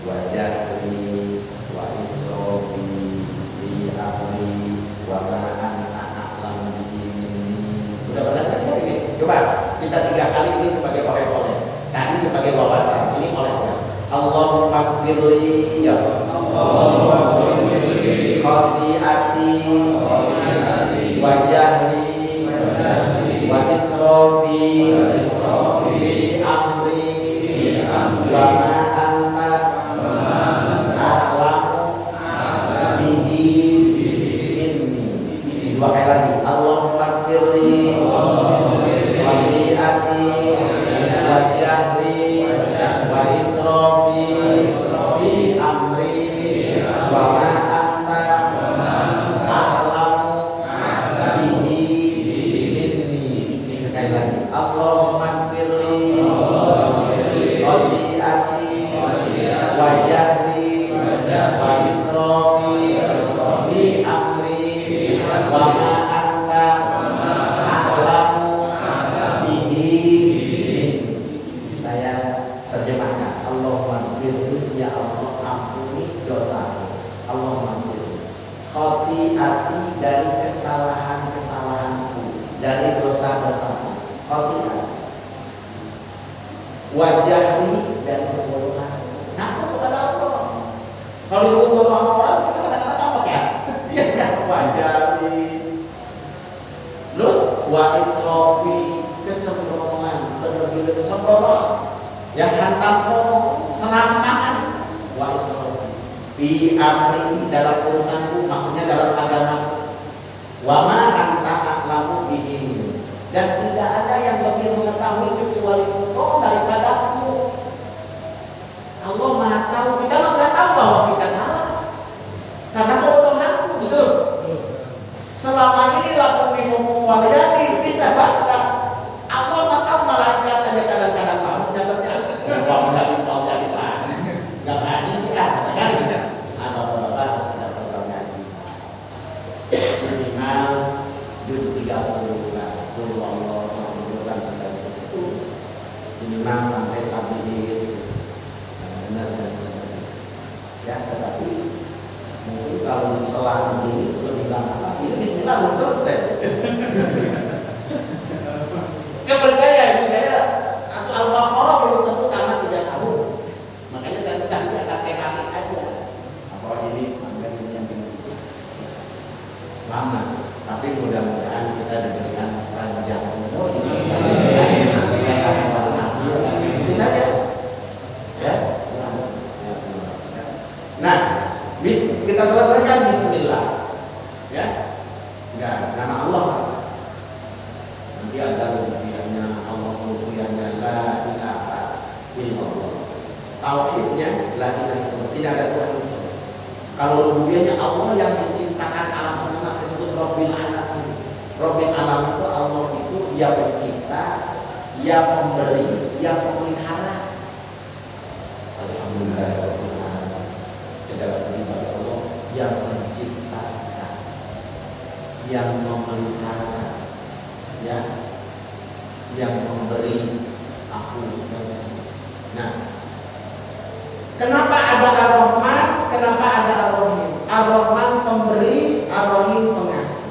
wa jahri wa israfi fi amri wa ma anta a'lamu bihi minni. Udah benar kan ini? Coba kita 3 kali ini sebagai oleh-oleh. Tadi sebagai wawasan, ini oleh-oleh. Allahumma firli ya Allahumma firli khati'ati wa jahri wa israfi fi amri wa ma anta a'lamu bihi minni. 2 kali lagi. Allahumma firli khati'ati wa jahri wa israfi fi amri wa ma anta a'lamu bihi minni. Sekali lagi. Allahumma firli khati'ati wa jahri wa israfi fi amri wa ma anta a'lamu bihi minni. Saya terjemahkan. Allahumma firli, ya Allah ampuni dosaku. Allahumma firli khati'ati, dari kesalahan-kesalahanku, dari dosa-dosaku. Khati'at wajahni, dan kebodohan. Ngaku kepada Allah. Kalau disebut bodoh sama orang, kita kadang-kadang apa ya? Iya kan? Wajahni. Terus wa israfi, kesombongan, berlebihan, sembrono, yang hantam senampangan. Wa israfi fi amri, dalam urusanku, maksudnya dalam agamaku. Wa ma anta a'lamu bihi, dan tidak ada yang lebih mengetahui kecuali Engkau daripadaku. Allah Maha tahu. Kita nggak tahu bahwa kita salah karena kebodohanku, betul. Selama ini lakum dinukum waliyati kita baca, Allah nggak tahu, malaikat aja kadang-kadang malas nyatetnya. Kalau jadi nggak ngaji sih kan? Ada bapak harus ada program ngaji minimal juz 30 lah. Allah diselang ini lebih lama lagi. Ini Bismillah belum selesai. Kepercayaan ini saya satu Al-Baqarah belum tentu tamat 3 tahun. Makanya saya tadi akan teknik aja. Apa ini ambil ini yang itu lama. Tapi mudah-mudahan kita diberikan panjang umur di sini. Saya akan mengambil ini saja. Ya. Nah, kita selesaikan Bismillah. Ya. Enggak, nama Allah. Nanti ada rupiahnya, Allah rupiahnya la ilaha illallah. Tauhidnya la ilaha illallah. Tidak ada Tuhan. Kalau rupiahnya Allah yang menciptakan alam semesta disebut Rabbil Alamin. Rabbil Alamin itu Allah itu yang pencipta, yang memberi, yang memelihara. Alhamdulillah segala puji bagi Allah yang menciptakan, yang memelihara, ya, yang memberi aku dan semua. Nah, kenapa ada Ar-Rahman? Kenapa ada Ar-Rahim? Ar-Rahman pemberi, Ar-Rahim pengasih.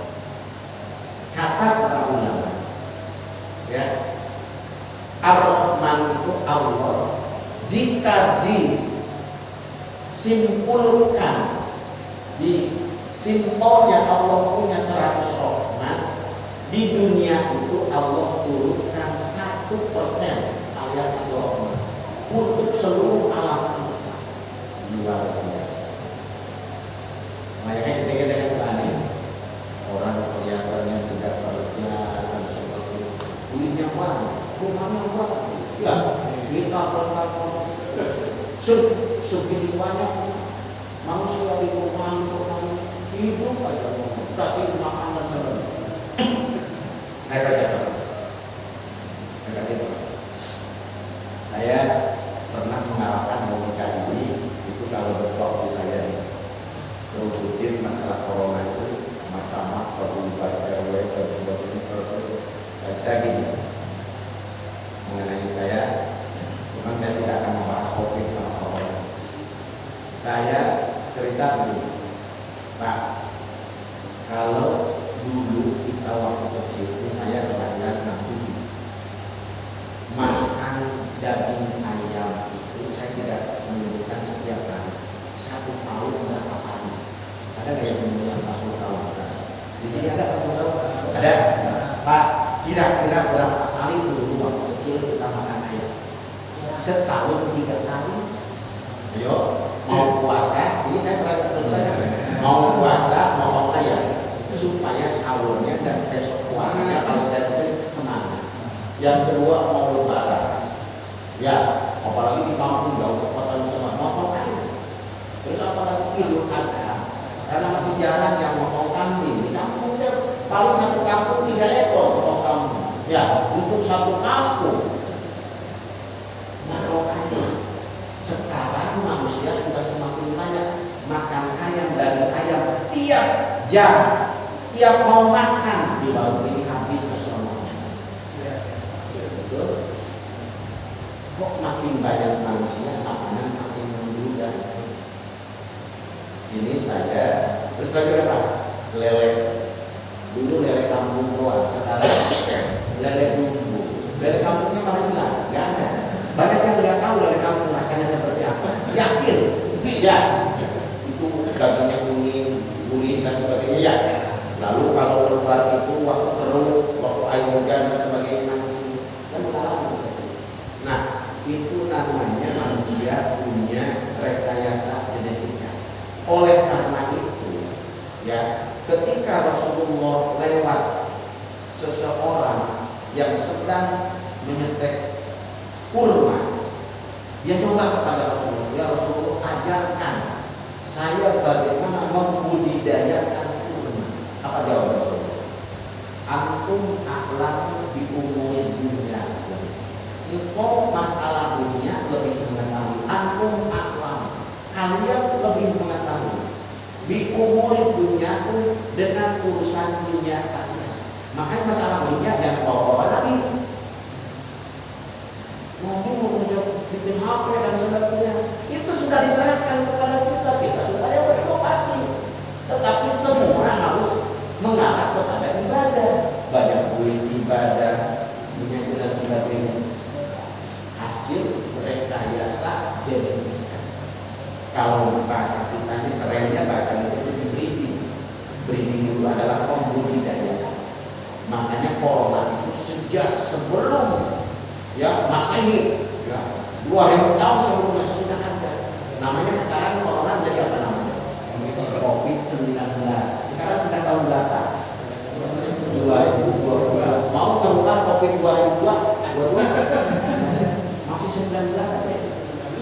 Kata para ulama, ya, Ar-Rahman itu Allah. Jika disimpulkan di simpelnya Allah punya 100 rahmat, di dunia itu Allah turunkan 1% alias 1 rahmat untuk seluruh alam semesta. Luar biasa. Makanya ketika sekarang ini orang kelihatannya tidak kerja dan sebagainya, duitnya banyak, rumahnya banyak, ya kita berkata segini banyak manusia di rumah hidup aja kasih makanan sendiri. Mereka siapa? Mereka itu. Saya pernah mengalahkan menikah ini itu kalau waktu saya berurutin masalah corona itu macam berubah RW dan sebagainya. Saya gini mengenai saya, bukan saya tidak akan membahas COVID sama corona. Saya cerita dulu, Pak. Kalau dulu kita waktu kecil ini saya kelahiran 67, makan daging ayam itu saya tidak menunjukkan setiap hari, 1 tahun berapa kali. Ada nggak yang menunjukkan 1 tahun? Di sini ada tahu? Ada, Pak. Kira-kira berapa kali dulu waktu kecil kita makan ayam? Setahun 3 kali. Ayo, mau puasa, ini saya pernah terus tanya, mau puasa, mau ayam, supaya sahurnya dan besok puasanya kalau saya lebih semangat. Yang kedua mau lebaran, ya, apalagi di kampung jauh kota semua mau ayam. Terus apalagi Idul Adha, karena masih jarang yang mau kambing di kampung paling 1 kampung 3 ekor potong kambing. Ya, untuk 1 kampung. Sekarang manusia sudah semakin banyak makan ayam dari ayam tiap jam, tiap mau makan di warung ini habis semuanya. Betul? Kok makin banyak manusia makanan makin membludak? Ini saya terus lagi apa? Lele. Dulu lele kampung doang, sekarang lele bumbu. Lele kampungnya mana hilang? Nggak ada. Banyak yang nggak tahu lele kampung rasanya seperti apa. Yakin? Ya. Itu dagingnya kuning, gurih dan sebagainya. Ya. Lalu kalau keluar itu waktu keruh, waktu air hujan dan sebagainya masih saya mengalami seperti itu. Nah, itu namanya manusia punya rekayasa genetika. Oleh karena itu, ya, ketika Rasulullah lewat seseorang yang sedang menyetek kurma, dia coba kepada Rasulullah, ya Rasulullah, ajarkan saya bagaimana membudidayakan kurma. Apa jawab Rasulullah? Antum a'lamu bi umuri dunya. Itu masalah dunia lebih mengetahui. Antum a'lamu, kalian lebih mengetahui bi umuri dunia pun dengan urusan dunia kalian. Makanya masalah dunia jangan bawa-bawa lagi. Ngomong bikin HP dan sebagainya itu sudah diserahkan kepada kita supaya berinovasi. Tetapi 2000 tahun sebelumnya sudah ada. Namanya sekarang corona jadi apa namanya? COVID-19. Sekarang sudah tahun berapa? 2022. Mau terbuka COVID 2022? Masih 19 aja.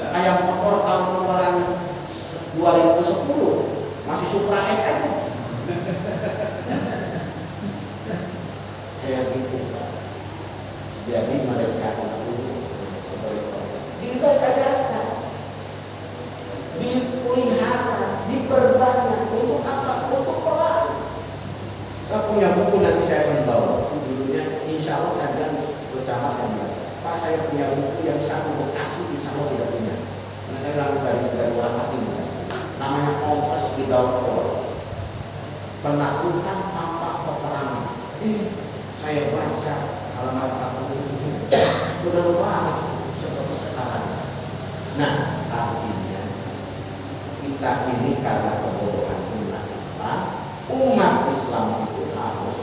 Kayak motor tahun keluaran 2010 masih Supra X aja. Kayak gitu Pak. Jadi mereka itu sebagai direkayasa, dipelihara, diperbanyak untuk apa? Untuk perang. Saya punya buku nanti saya akan bawa. Judulnya Insya Allah kalian kecamatan. Pak, saya punya buku yang satu Bekasi, Insya Allah tidak punya. Karena saya lalu dari orang asing. Namanya Ongkos Without War. Penaklukan tanpa peperangan. Saya baca halaman 40. Udah banget seperti sekarang. Nah, artinya kita ini karena kebodohan umat Islam itu harus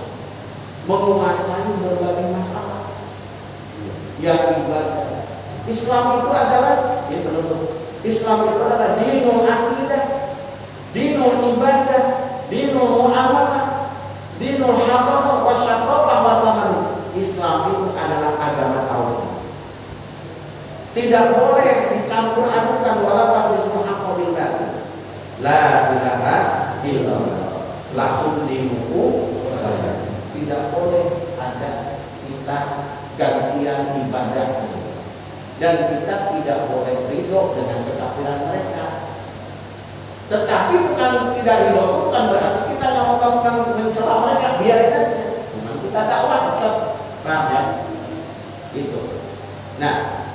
menguasai berbagai masalah. Yang ibadah Islam itu adalah Islam itu adalah dinul aqidah, dinul ibadah, dinul muamalah, dinul hadarah wasyaqaqah wa tamanun. Islam itu adalah agama tauhid. Tidak boleh dicampur adukan wala taqdisul haqqa bil batil. La ilaha illallah. Lahum dinuku. Tidak boleh ada kita gantian ibadah. Dan kita tidak boleh ridho dengan kekafiran mereka. Tetapi bukan tidak ridho, bukan berarti kita nggak mau mencela mereka, biarin aja. Cuma kita dakwah tetap, paham ya? Itu. Nah,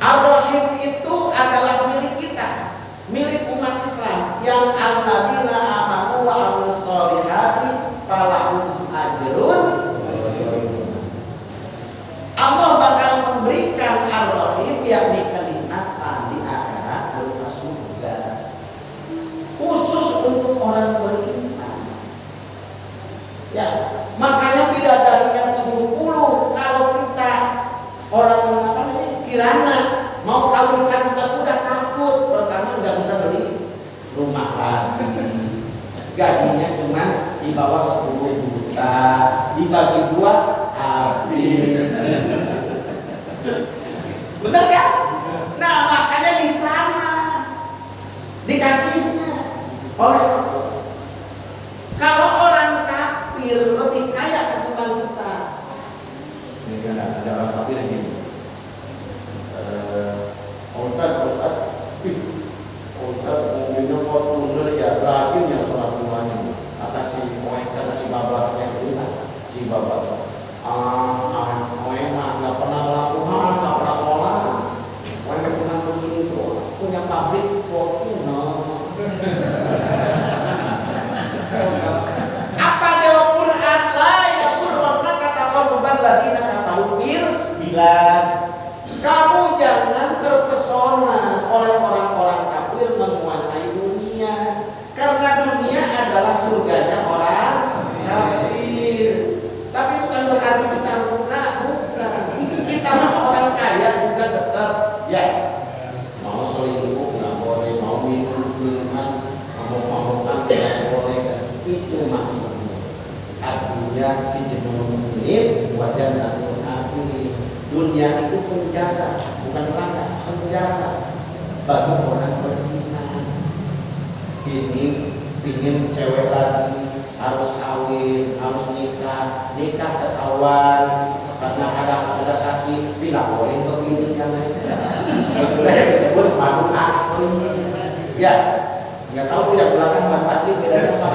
Ar-Rahim itu adalah milik kita, milik umat Islam yang alladzina amanu wa amilus sholihati falahum ajrun. Allah bakal memberikan Ar-Rahim yang kenikmatan di akhirat berupa surga khusus untuk orang beriman. Ya, makanya bidadarinya 70. Kalau kita orang kirana mau kawin satu udah takut. Pertama nggak bisa beli rumah lagi. Gajinya cuma di bawah 10 juta, dibagi 2 habis. Benar kan? Nah, makanya di sana dikasihnya oleh kalau orang kafir lebih kaya ketimbang kita. Ini ada orang kafir yang gini. Ustaz, mobilnya kok bener ya, rajin ya sholat rumahnya. Kata si Moe, kata si Baba yang bilang, si Baba, Moe mah nggak pernah sholat Tuhan, nggak pernah sholat. Moe cuma begitu, punya pabrik Fortuner. Apa jawab Quran lah? Ya Quran kata korban lagi nak tahu bilang. Kamu jangan terpesona oleh orang-orang kafir menguasai dunia, karena dunia adalah surganya orang kafir. Tapi bukan berarti kita harus sengsara, bukan. Kita mau orang kaya juga tetap ya mau selingkuh nggak boleh, mau minuman, mau makan nggak boleh. Itu maksudnya. Artinya si jenung ini wajar dan dunia itu penjara, bukan neraka, penjara bagi orang beriman. Ini ingin cewek lagi, harus kawin, harus nikah ketahuan karena harus ada saksi, dilaporin ke ini kan. Itulah yang disebut madu asli. Ya, nggak tahu yang belakang madu asli bedanya apa?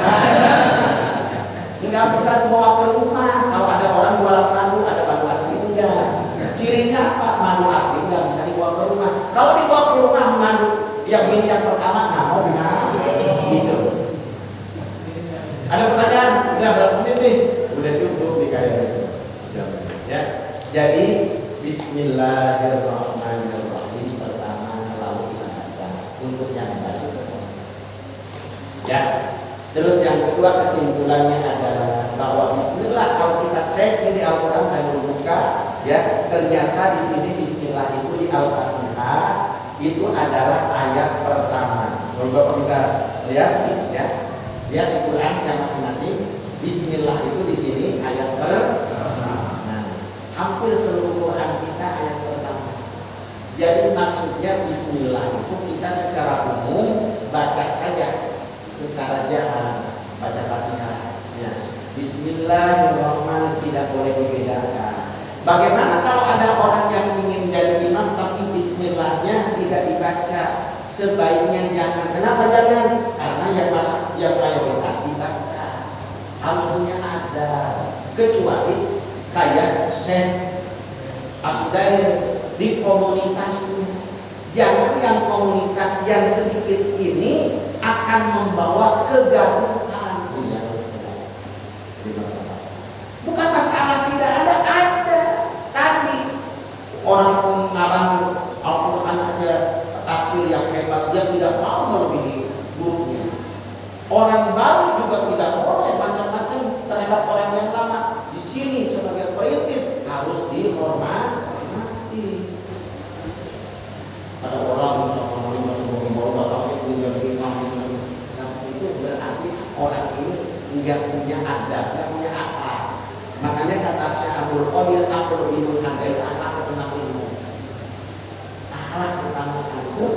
Nggak bisa dibawa ke rumah. Kalau ada orang jualan madu, ada madu asli enggak. Cirinya apa? Madu asli nggak bisa dibawa ke rumah. Kalau dibawa ke rumah mengandung yang ini yang pertama nggak mau dengan gitu. Ada pertanyaan? Udah berapa menit nih? Udah cukup nih kayaknya. Ya. Jadi Bismillahirrahmanirrahim pertama selalu kita baca untuk yang baru. Ya. Terus yang kedua kesimpulannya adalah bahwa Bismillah kalau kita cek ini Al-Quran saya buka. Ya, ternyata di sini Bismillah itu di Al-Fatihah itu adalah ayat pertama. Kalau Bapak bisa lihat ya, lihat di Quran yang masing-masing. Bismillah itu di sini ayat pertama. Nah, hampir seluruh Quran kita ayat pertama. Jadi maksudnya Bismillah itu kita secara umum baca saja, secara jalan baca Fatihah. Ya. Bismillahirrahmanirrahim, tidak boleh dibedakan. Bagaimana kalau ada orang yang ingin jadi imam tapi Bismillahnya tidak dibaca? Sebaiknya jangan. Kenapa jangan? Karena yang mayoritas dibaca. Harus punya adab. Kecuali kayak Syekh Asdair di komunitasnya. Jangan yang komunitas yang sedikit ini akan membawa kegaduhan. Bukan masalah tidak ada. Tadi orang pengarang Al-Quran aja tafsir yang hebat, dia tidak mau melebihi gurunya. Orang baru juga tidak boleh macam-macam terhadap orang yang lama. Di sini sebagai perintis harus dihormati. Ada orang bisa menerima sebagai bapak itu jadi imam, itu berarti orang ini nggak punya adab, nggak punya akhlak. Makanya kata Syekh Abdul Qadir, aku lebih menghargai akhlak ketimbang ilmu. Akhlak utama itu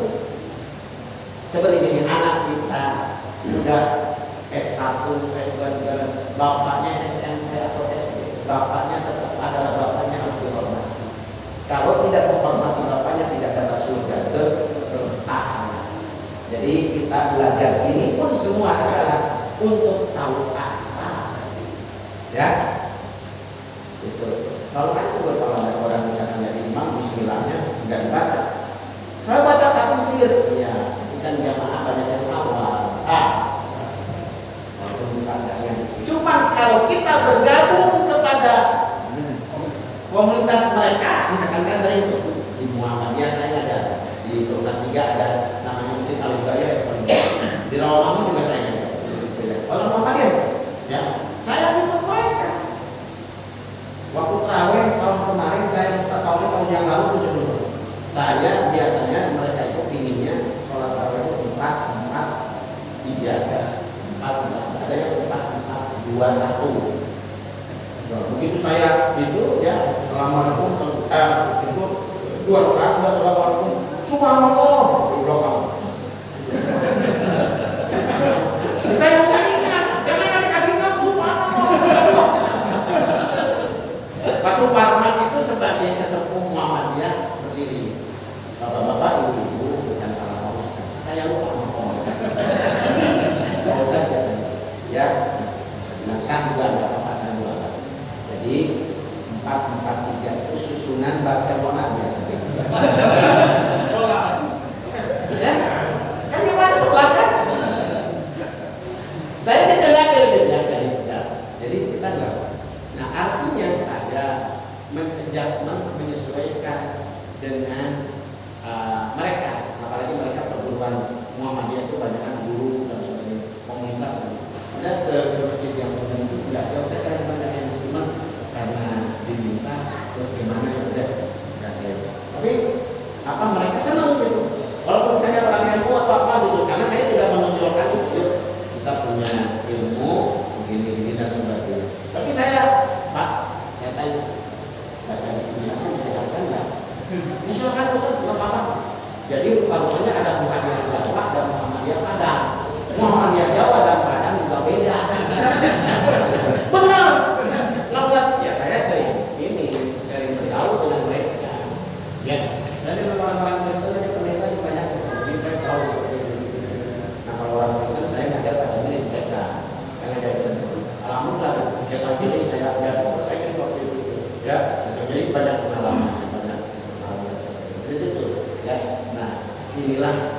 seperti ini, anak kita udah S1, S2, bapaknya SMP atau SD, bapaknya tetap adalah bapaknya, harus dihormati. Kalau tidak menghormati bapaknya tidak dapat surga akhlak. Jadi kita belajar ini pun semua adalah untuk tahu akhlak. Ya. Itu. Kalau itu kalau ada orang misalkan jadi imam, Bismillahnya enggak dibaca. Saya baca tafsir, iya, kan jamaah banyak yang awal. Walaupun bukan yang. Cuma kalau kita bergabung kepada komunitas mereka, misalkan saya sering di Muhammadiyah, saya ada di Provinsi 3 ada namanya Masjid Al-Hidayah, di Rawamangun juga saya ada. Orang Muhammadiyah, ya, saya ikut mereka. Waktu terawih tahun kemarin, saya 4 tahun yang lalu itu sebelum saya biasanya mereka itu pinginnya sholat terawih itu 4, 3, 4, ada yang 4, 2, 1. Begitu saya itu ya Assalamualaikum itu 2 rakaat Assalamualaikum subhanallah di belakang. Saya nggak ingat, jangan ada kasih tahu subhanallah. Pak Suparman itu sebagai sesepuh Muhammadiyah berdiri. Bapak-bapak, ibu-ibu, bukan salah harus. Saya lupa mau komunikasi. Ustaz biasanya, ya. Saya juga ada apa saya juga. Jadi 4-4-3 itu susunan Barcelona biasanya. Ya, kan di mana 11 kan? Saya tidak lagi. Jadi kita enggak. Nah artinya saya menyesuaikan dengan mereka, apalagi mereka perguruan Muhammadiyah itu banyak kan guru dan sebagainya, komunitas dan ada ke masjid yang tertentu nggak jauh, saya kadang-kadang yang cuma karena diminta terus gimana ya udah nggak saya. Tapi apa mereka senang gitu, walaupun saya orang yang kuat atau apa gitu, karena saya tidak menonjolkan itu kita punya ilmu begini-begini dan sebagainya. Tapi saya Pak, saya tanya baca Bismillah kan nggak? Silakan Ustaz, nggak apa-apa. Jadi rupanya ada Muhammadiyah Jawa dan Muhammadiyah Padang. Muhammadiyah Jawa dan Padang juga beda. Benar. Lambat. Ya saya sering bergaul dengan mereka. Ya. Saya dengan orang-orang Kristen aja ternyata banyak. Jadi saya tahu. Nah kalau orang Kristen saya ngajar bahasa Inggris mereka. Saya ngajar alhamdulillah. Jadi saya lihat saya ini waktu itu. Ya. Jadi banyak pengalaman. Di situ, ya. Nah, inilah